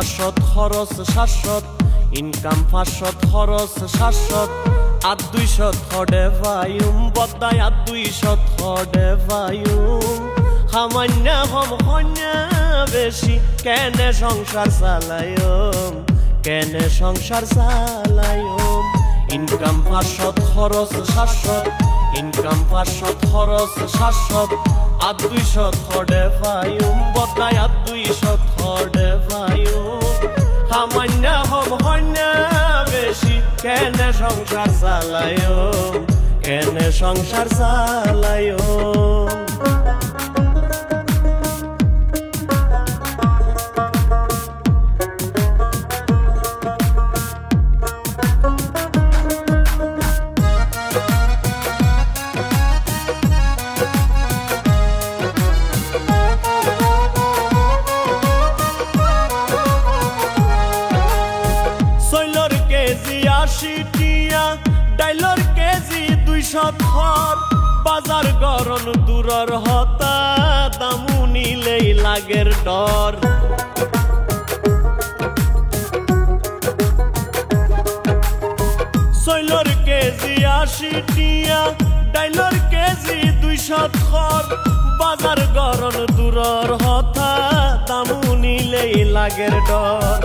500 খরচ 700 ইনকাম 500 খরচ 700 আর 200 হডে ভাইম বদায় আর 200 হডে ভাইম সামান্য হম হন্যা বেশি কেনে সংসার চালায়ম কেনে সংসার চালায়ম ইনকাম 500 খরচ 700 ইনকাম 500 খরচ 700 আর 200 হডে ভাইম বদায় আর 200 হডে ভাইম সামান্য হম হন্যা বেশি কেনে সংসার চালায়ম কেনে সংসার চালায়ম ডাইলর কেজি 200 থর বাজার গরম দূরর হতা দামু নিলেই লাগের ডর সৈলর কেজি 80 টিয়া ডাইলর কেজি 200 থর বাজার গরম দূরর হতা দামু নিলেই লাগের ডর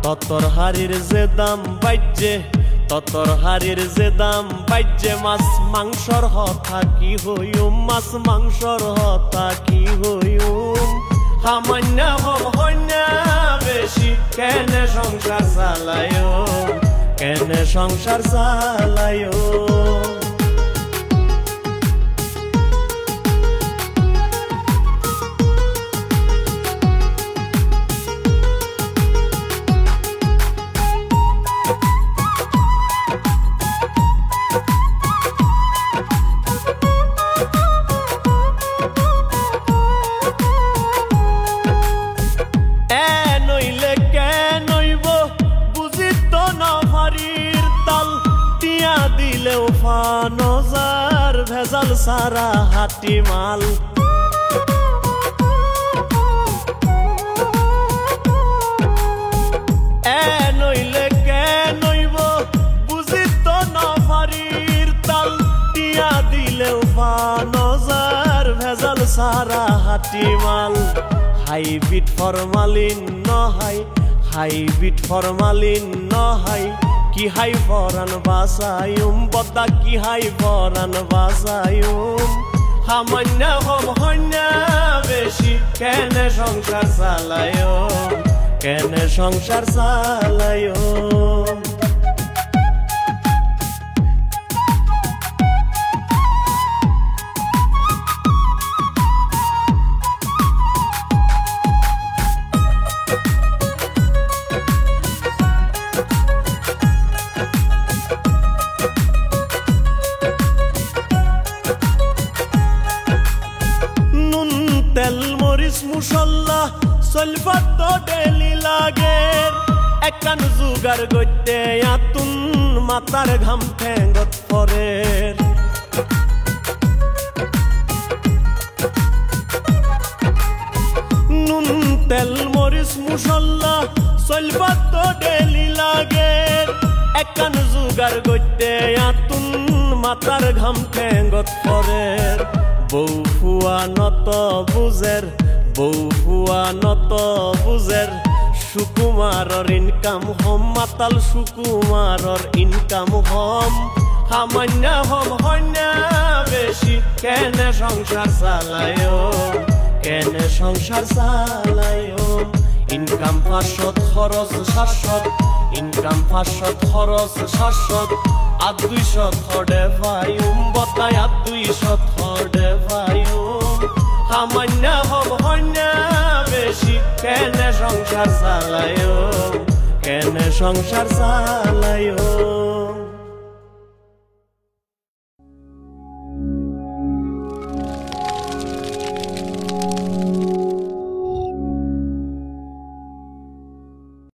ততর হাড়ির যে দাম বাজ্যে ততর হাড়ির যে দাম বাজ্যে মাছ মাংসর হতা কি হইম মাছ মাংসর হতা কি হইম সামান্য হম হন্যা বেশি কেনে সংসার চালায়ম কেনে সংসার চালায়ম নজার ভেজাল সারা হাটি মাল এ নইলে কে নইব বুঝি তো নভারির তাল টিয়া দিলেও নজার ভেজাল সারা হাটি মাল হাইব্রিড ফরমালিন নহাই হাইব্রিড ফরমালিন নহাই কি হাই ফরান বাসায়ুম বদা কি হাই ফরান বাসায়ুম সামান্য হম হন্যা বেশি কেনে সংসার চালায়ম কেনে সংসার চালায়ম তেল মরিচ মুসল্লা সলফাত তো ডেলি লাগের একান জুগার গইতে আতুন মাতার ঘাম ঠেঙ্গত পরের নুন তেল মরিচ মুসল্লা সলফাত তো ডেলি লাগের একান জুগার গইতে আতুন মাতার ঘাম ঠেঙ্গত পরের বউ ফুয়া নত বুঝের বউ ফুয়া নত বুঝের সুকুমারর ইনকাম হম মাতাল সুকুমারর ইনকাম হম সামান্য হম হন্যা বেশি কেনে সংসার চালায়ম কেনে সংসার চালায়ম ইনকাম 500 খরচ 700 ইনকাম 500 খরচ 700 আর 200 হডে ভাইম বদায় আর 200 হডে ভাইম সামান্য হম হন্যা বেশি কেনে সংসার চালায়ম কেনে সংসার চালায়ম